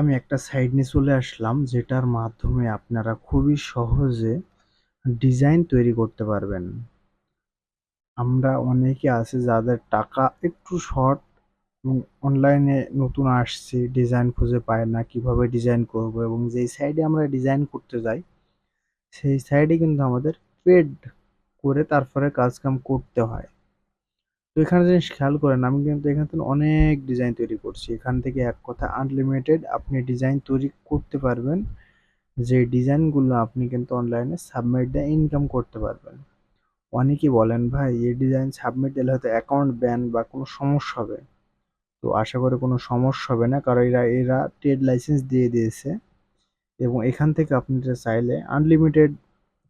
আমি একটা সাইট নিয়ে চলে আসলাম যেটার মাধ্যমে আপনারা খুবই সহজে ডিজাইন তৈরি করতে পারবেন। আমরা অনেকে আছে যাদের টাকা একটু শর্ট এবং অনলাইনে নতুন আসছে, ডিজাইন খুঁজে পায় না, কিভাবে ডিজাইন করব, এবং যেই সাইটে আমরা ডিজাইন করতে যাই সেই সাইটে কিন্তু আমাদের পেড করে তারপরে কাজ কাম করতে হয়। তো এখানে জিনিস খেয়াল করেন, আমি কিন্তু এখান থেকে অনেক ডিজাইন তৈরি করছি। এখান থেকে এক কথা আনলিমিটেড আপনি ডিজাইন তৈরি করতে পারবেন, যে ডিজাইনগুলো আপনি কিন্তু অনলাইনে সাবমিট দিয়ে ইনকাম করতে পারবেন। অনেকেই বলেন, ভাই এই ডিজাইন সাবমিট দিলে হয়তো অ্যাকাউন্ট ব্যান বা কোনো সমস্যা হবে। তো আশা করি কোনো সমস্যা হবে না, কারণ এরা ট্রেড লাইসেন্স দিয়ে দিয়েছে। এবং এখান থেকে আপনারা চাইলে আনলিমিটেড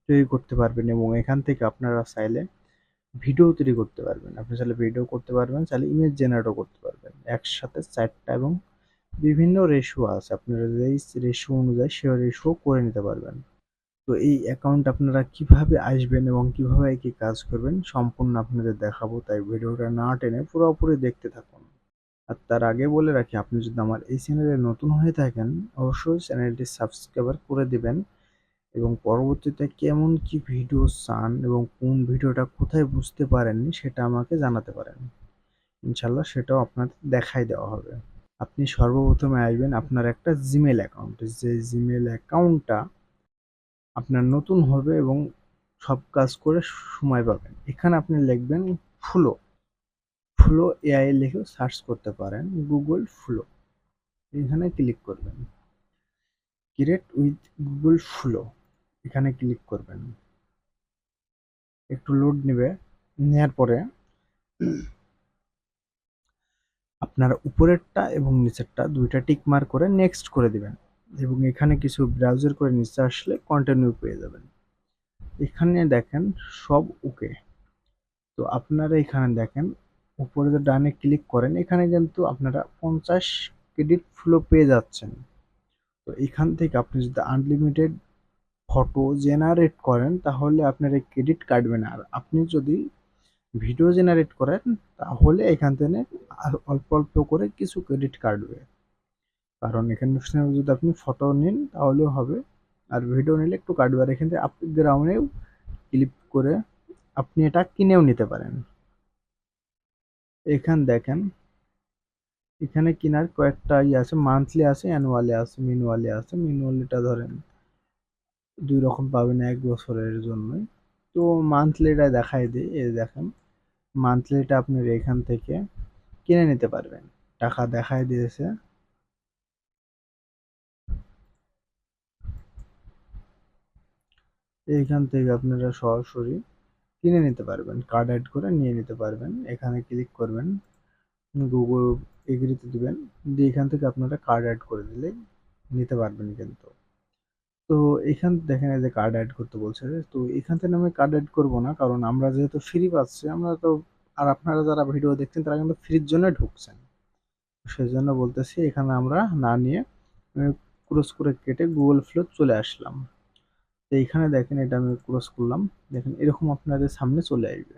তৈরি করতে পারবেন, এবং এখান থেকে আপনারা চাইলে ভিডিও তৈরি করতে পারবেন। আপনি চাইলে ভিডিও করতে পারবেন, চাইলে ইমেজ জেনারেটও করতে পারবেন একসাথে 4টা, এবং বিভিন্ন রেশিও আছে, আপনারা যেই রেশিও অনুযায়ী সে রেশিও করে নিতে পারবেন। তো এই অ্যাকাউন্ট আপনারা কিভাবে আসবেন এবং কিভাবে কি কাজ করবেন সম্পূর্ণ আপনাদের দেখাবো, তাই ভিডিওটা না টেনে পুরোপুরি দেখতে থাকুন। আর তার আগে বলে রাখি, আপনি যদি আমার এই চ্যানেলে নতুন হয়ে থাকেন অবশ্যই চ্যানেলটি সাবস্ক্রাইব করে দিবেন, এবং পরবর্তীতে কেমন কি ভিডিও চান এবং কোন ভিডিওটা কোথায় বুঝতে পারেননি সেটা আমাকে জানাতে পারেন। ইনশাল্লাহ সেটাও আপনাদের দেখাই দেওয়া হবে। আপনি সর্বপ্রথমে আসবেন আপনার একটা জিমেল অ্যাকাউন্ট, যে জিমেল অ্যাকাউন্টটা আপনার নতুন হবে এবং সব কাজ করে সময় পাবেন। এখানে আপনি লিখবেন ফ্লো, ফ্লো এআই লিখে সার্চ করতে পারেন, গুগল ফ্লো, এখানে ক্লিক করবেন। ক্রিয়েট উইথ গুগল ফ্লো, এখানে ক্লিক করবেন। একটু লোড নেবে, নেওয়ার পরে আপনার উপরেরটা এবং নিচেরটা দুইটা টিক মার্ক করে নেক্সট করে দিবেন, এবং এখানে কিছু ব্রাউজার করে নিচে আসলে কন্টিনিউ পেয়ে যাবেন। এখানে দেখেন সব ওকে। তো আপনারা এখানে দেখেন উপরে যে ডানে ক্লিক করেন, এখানে কিন্তু আপনারা 50 ক্রেডিট ফ্লো পেয়ে যাচ্ছেন। তো এখান থেকে আপনি যদি আনলিমিটেড ফটো জেনারেট করেন তাহলে আপনার এই ক্রেডিট কাটবে না, আর আপনি যদি ভিডিও জেনারেট করেন তাহলে এখান থেকে অল্প অল্প করে কিছু ক্রেডিট কাটবে। কারণ এখানে যদি আপনি ফটো নিন তাহলেও হবে, আর ভিডিও নিলে একটু কাটবে। আর এখান থেকে আপনি গ্রাউন্ডেও ক্লিক করে আপনি এটা কিনেও নিতে পারেন। এখান দেখেন এখানে কেনার কয়েকটা আছে, মান্থলি আছে, অ্যানুয়ালি আছে, মিনুয়ালি আছে। মিনুয়ালিটা ধরেন 2 রকম পাবেন 1 বছরের জন্যই। তো মান্থলিটা দেখাই দিই, এই দেখেন মান্থলিটা আপনার এখান থেকে কিনে নিতে পারবেন। টাকা দেখাই দিয়েছে, এইখান থেকে আপনারা সরাসরি কিনে নিতে পারবেন, কার্ড অ্যাড করে নিয়ে নিতে পারবেন। এখানে ক্লিক করবেন, গুগল এগ্রিতে দিবেন, দিয়ে এখান থেকে আপনারা কার্ড অ্যাড করে দিলেই নিতে পারবেন কিন্তু। তো এখান দেখেন এই যে কার্ড অ্যাড করতে বলছে, তো এখান থেকে আমি কার্ড অ্যাড করবো না, কারণ আমরা যেহেতু ফ্রি পাচ্ছি আমরা তো, আর আপনারা যারা ভিডিও দেখছেন তারা কিন্তু ফ্রির জন্য ঢুকছেন, সেজন্য বলতেছি এখানে আমরা না নিয়ে ক্রস করে কেটে গুগল ফ্লো চলে আসলাম। তো এইখানে দেখেন এটা আমি ক্রস করলাম, দেখেন এরকম আপনাদের সামনে চলে আসবে।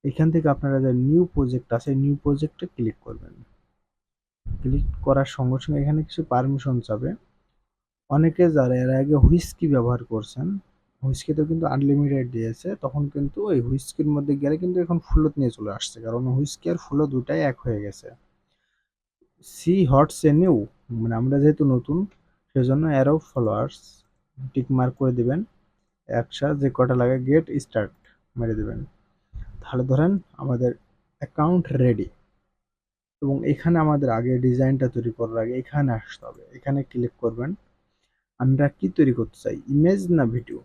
এখান থেকে আপনারা যে নিউ প্রজেক্ট আছে নিউ প্রজেক্টে ক্লিক করবেন। ক্লিক করার সঙ্গে সঙ্গে এখানে কিছু পারমিশন চাবে। অনেকে যারা এর আগে হুইস্কি ব্যবহার করছেন, হুইস্কিতেও কিন্তু আনলিমিটেড দিয়েছে, তখন কিন্তু ওই হুইস্কির মধ্যে গেলে কিন্তু এখন ফুলত নিয়ে চলে আসছে, কারণ হুইস্কি আর ফুলো দুটাই এক হয়ে গেছে। সি হট সে নিউ, মানে আমরা যেহেতু নতুন সেজন্য অ্যারো ফলোয়ার্স টিক মার্ক করে দিবেন, একসাথে যে কটা লাগে গেট স্টার্ট মেরে দিবেন। তাহলে ধরেন আমাদের অ্যাকাউন্ট রেডি, এবং এখানে আমাদের আগে ডিজাইনটা তৈরি করার আগে এখানে আসতে হবে, এখানে ক্লিক করবেন। আমরা কি তৈরি করতে চাই, ইমেজ না ভিডিও?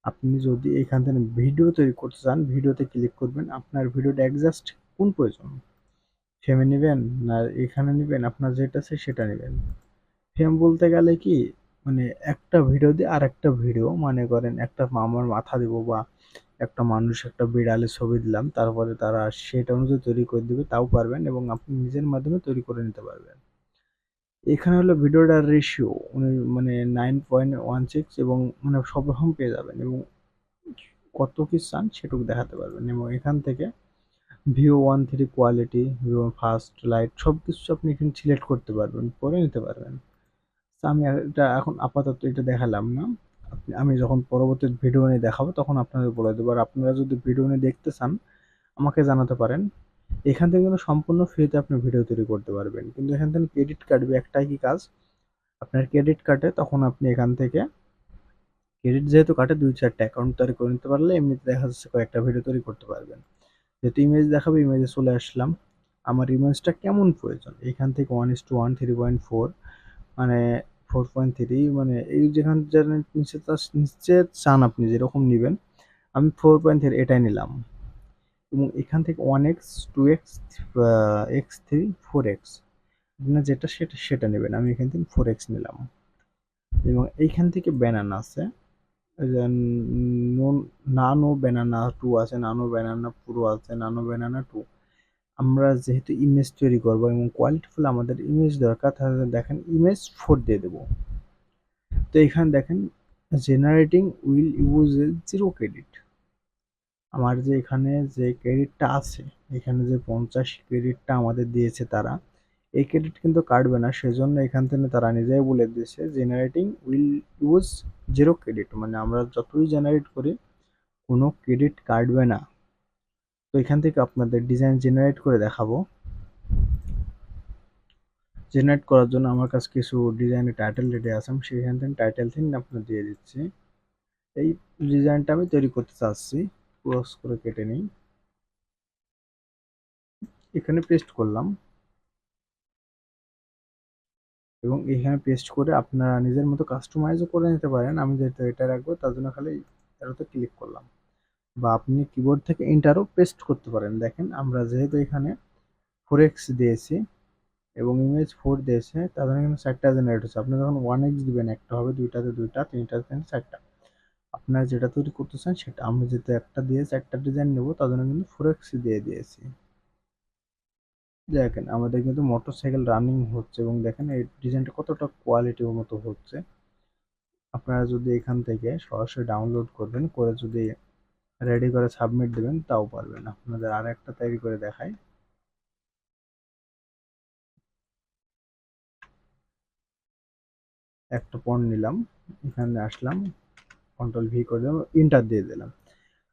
আপনি যদি এখান থেকে ভিডিও তৈরি করতে চান ভিডিওতে ক্লিক করবেন। আপনার ভিডিওটা একজাস্ট কোন প্রয়োজন, ফ্রেমে নেবেন না এখানে নেবেন, আপনার যেটা আছে সেটা নেবেন। ফ্রেম বলতে গেলে কি, মানে একটা ভিডিও দিয়ে আর একটা ভিডিও, মনে করেন একটা আমার মাথা দিব বা একটা মানুষ একটা বিড়ালের ছবি দিলাম, তারপরে তারা সেটা অনুযায়ী তৈরি করে দিবে, তাও পারবেন, এবং আপনি নিজের মাধ্যমে তৈরি করে নিতে পারবেন। এখানে হলো ভিডিওটার রেশিও মানে 9.16, এবং মানে সব রকম পেয়ে যাবেন, এবং কত কি চান সেটুকু দেখাতে পারবেন, এবং এখান থেকে ভিও 1 3 কোয়ালিটি, ভিও ফাস্ট লাইট সব কিছু আপনি এখানে সিলেক্ট করতে পারবেন, পরে নিতে পারবেন। তো আমি এটা এখন আপাতত এটা দেখালাম না। আমি যখন পরবর্তী ভিডিও নিয়ে দেখাবো তখন আপনাদের বলে দেবো। আর আপনারা যদি ভিডিও নিয়ে দেখতে চান আমাকে জানাতে পারেন। এখান থেকে কিন্তু সম্পূর্ণ ফ্রিতে আপনি ভিডিও তৈরি করতে পারবেন, কিন্তু এখান থেকে ক্রেডিট কাটবে একটাই কি কাজ, আপনার ক্রেডিট কাটে তখন আপনি এখান থেকে ক্রেডিট যেহেতু কাটে 2 4টা অ্যাকাউন্ট তৈরি করে নিতে পারলে এমনিতে দেখা যাচ্ছে কয়েকটা ভিডিও তৈরি করতে পারবেন। যেহেতু ইমেজ দেখাবে ইমেজে চলে আসলাম। আমার ইমেজটা কেমন প্রয়োজন এখান থেকে 1:1 3.4 মানে 4.3 মানে এই যেখান নিচে চান আপনি যেরকম নেবেন, আমি 4.3 এটাই নিলাম। এবং এখান থেকে 1x 2x x3 4x আপনার যেটা সেটা নেবেন। আমি এখান থেকে 4x নিলাম। এবং এইখান থেকে ব্যানানা আছে, নানো ব্যানানা 2 আছে, নানো ব্যানানা প্রো আছে, নানো ব্যানানা 2। আমরা যেহেতু ইমেজ তৈরি করব এবং কোয়ালিটিফুল আমাদের ইমেজ দরকার, তাহলে দেখেন ইমেজ 4 দিয়ে দেবো। তো এখানে দেখেন জেনারেটিং উইল ইউজ 0 ক্রেডিট। আমার যে এখানে যে ক্রেডিটটা আছে, এখানে যে 50 ক্রেডিটটা আমাদের দিয়েছে তারা, এই ক্রেডিট কিন্তু কাটবে না। সেজন্য এখান থেকে তারা নিজেই বলে দিয়েছে জেনারেটিং উইল ইউজ 0 ক্রেডিট, মানে আমরা যতই জেনারেট করি কোনো ক্রেডিট কাটবে না। তো এখান থেকে আপনাদের ডিজাইন জেনারেট করে দেখাবো। জেনারেট করার জন্য আমার কাছে কিছু ডিজাইনের টাইটেল রেডি আছে, আমি সেখান থেকে টাইটেল থেকে আপনার দিয়ে দিচ্ছি। এই ডিজাইনটা আমি তৈরি করতে চাচ্ছি, ক্রস করে কেটে নিই, এখানে পেস্ট করলাম। এবং এখানে পেস্ট করে আপনারা নিজের মতো কাস্টমাইজও করে নিতে পারেন। আমি যেহেতু এটা রাখবো তার জন্য খালি এটাতে ক্লিক করলাম। বা আপনি কিবোর্ড থেকে এন্টারও পেস্ট করতে পারেন। দেখেন আমরা যেহেতু এখানে 4x দিয়েছি এবং ইমেজ 4 দিয়েছে, তার জন্য এখানে 4টা জেনারেট হচ্ছে। আপনি যখন 1x দিবেন একটা হবে, 2টাতে 2টা, 3টাতে 4টা। আপনারা যেটা তৈরি করতে চান সেটা। আমরা যেহেতু একটা দিয়ে 4টা ডিজাইন নেবো তার জন্য কিন্তু 4x দিয়ে দিয়েছি। দেখেন আমাদের কিন্তু মোটরসাইকেল রানিং হচ্ছে এবং দেখেন এই ডিজাইনটা কতটা কোয়ালিটির মতো হচ্ছে। আপনারা যদি এখান থেকে সরাসরি ডাউনলোড করবেন, করে যদি রেডি করে সাবমিট দেবেন তাও পারবেন। আপনাদের আর একটা তৈরি করে দেখাই। একটা পণ্য নিলাম, এখানে আসলাম, কন্ট্রোল V করে দিলাম, এন্টার দিয়ে দিলাম।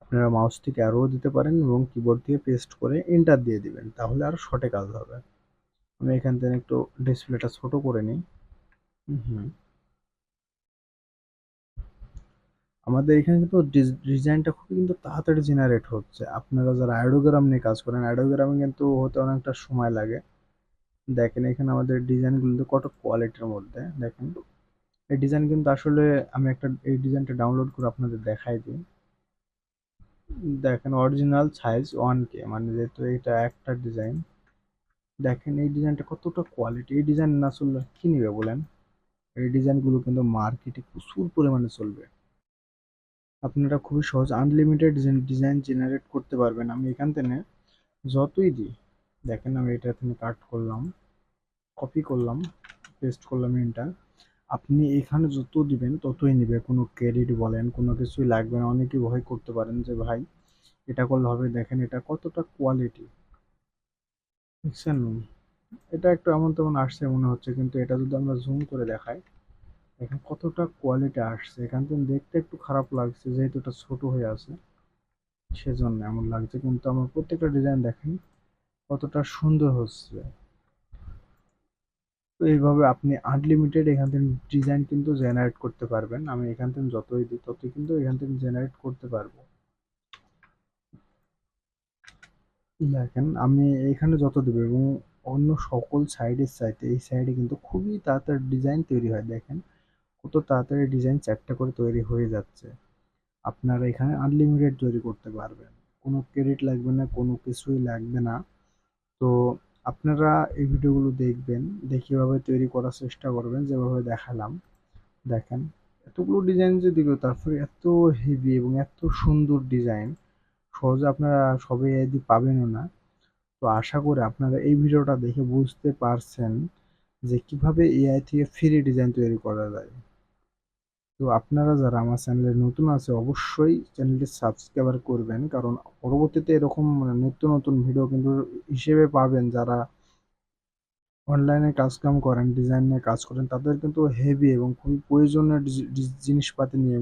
আপনারা মাউস থেকে আরও দিতে পারেন এবং কিবোর্ড থেকে পেস্ট করে এন্টার দিয়ে দিবেন, তাহলে আরও শর্টে কাজ হবে। আমি এখান থেকে একটু ডিসপ্লেটা ছোট করে নিই। হুম, আমাদের এখানে কিন্তু ডিজাইনটা খুবই কিন্তু তাড়াতাড়ি জেনারেট হচ্ছে। আপনারা যারা অ্যাডোগ্রাম নিয়ে কাজ করেন, অ্যাডোগ্রামে কিন্তু হতে অনেকটা সময় লাগে। দেখেন এখানে আমাদের ডিজাইনগুলো কিন্তু কত কোয়ালিটির মধ্যে। দেখেন এই ডিজাইন কিন্তু আসলে আমি একটা এই ডিজাইনটা ডাউনলোড করে আপনাদের দেখাই দিই। দেখেন অরিজিনাল সাইজ 1K, মানে যেহেতু এটা একটা ডিজাইন। দেখেন এই ডিজাইনটা কতটা কোয়ালিটি, এই ডিজাইন না চললে কি নিবে বলেন। এই ডিজাইনগুলো কিন্তু মার্কেটে প্রচুর পরিমাণে চলবে। আপনারা খুবই সহজ আনলিমিটেড ডিজাইন জেনারেট করতে পারবেন। আমি এখান থেকে যতই দিই, দেখেন আমি এটা থেকে কাট করলাম, কপি করলাম, পেস্ট করলাম এন্টার। আপনি এখানে যত দিবেন ততই নিবে, কোনো ক্রেডিট বলেন কোনো কিছুই লাগবে না। অনেকেই ভয় করতে পারেন যে ভাই এটা করলে হবে। দেখেন এটা কতটা কোয়ালিটি, বুঝছেন। এটা একটু এমন তেমন আসছে মনে হচ্ছে, কিন্তু এটা যদি আমরা জুম করে দেখাই দেখেন কতটা কোয়ালিটি আসছে। এখান থেকে দেখতে একটু খারাপ লাগছে যেহেতু এটা ছোট হয়ে আছে, সেজন্য এমন লাগছে। কিন্তু আমার প্রত্যেকটা ডিজাইন দেখেন কতটা সুন্দর হচ্ছে। তো এইভাবে আপনি আনলিমিটেড এখান থেকে ডিজাইন কিন্তু জেনারেট করতে পারবেন। আমি এখান থেকে যতই দিই ততই কিন্তু এখান থেকে জেনারেট করতে পারবো। দেখেন আমি এখানে যত দেবো এবং অন্য সকল সাইডের চাইতে এই সাইডে কিন্তু খুবই তাড়াতাড়ি ডিজাইন তৈরি হয়। দেখেন কত তাড়াতাড়ি ডিজাইন 4টা করে তৈরি হয়ে যাচ্ছে। আপনারা এখানে আনলিমিটেড তৈরি করতে পারবেন, কোনো ক্রেডিট লাগবে না, কোনো কিছুই লাগবে না। তো আপনারা এই ভিডিওগুলো দেখবেন, দেখে এভাবে তৈরি করার চেষ্টা করবেন যেভাবে দেখালাম। দেখেন এতগুলো ডিজাইন যে দিল, তারপরে এত হেভি এবং এত সুন্দর ডিজাইন সহজে আপনারা সবাই যদি পাবেনও না। তো আশা করি আপনারা এই ভিডিওটা দেখে বুঝতে পারছেন যে কিভাবে AI থেকে ফ্রি ডিজাইন তৈরি করা যায়। তো আপনারা যারা আমার চ্যানেলে নতুন আছে অবশ্যই চ্যানেলটি সাবস্ক্রাইব করবেন, কারণ পরবর্তীতে এরকম নিত্য নতুন ভিডিও কিন্তু হিসেবে পাবেন। যারা অনলাইনে কাজকাম করেন, ডিজাইন নিয়ে কাজ করেন, তাদের কিন্তু হেভি এবং খুবই প্রয়োজনীয় জিনিসপাতি নিয়ে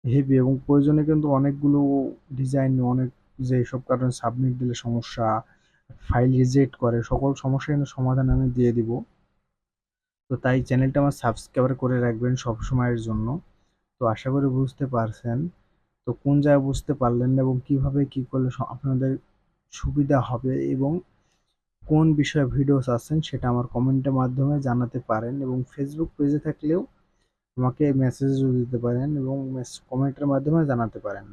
হেভি এবং প্রয়োজনে কিন্তু অনেকগুলো ডিজাইন অনেক, যে সব কারণে সাবমিট দিলে সমস্যা, ফাইল রিজেক্ট করে, সকল সমস্যা কিন্তু সমাধান আমি দিয়ে দিব। তো তাই চ্যানেলটা আমার সাবস্ক্রাইব করে রাখবেন সব সময়ের জন্য। তো আশা করি বুঝতে পারছেন। তো কোন জায়গায় বুঝতে পারলেন না এবং কিভাবে কি করলে আপনাদের সুবিধা হবে এবং কোন বিষয়ে ভিডিও চাচ্ছেন সেটা আমার কমেন্টের মাধ্যমে জানাতে পারেন, এবং ফেসবুক পেজে থাকলেও আমাকে মেসেজও দিতে পারেন এবং কমেন্টের মাধ্যমে জানাতে পারেন।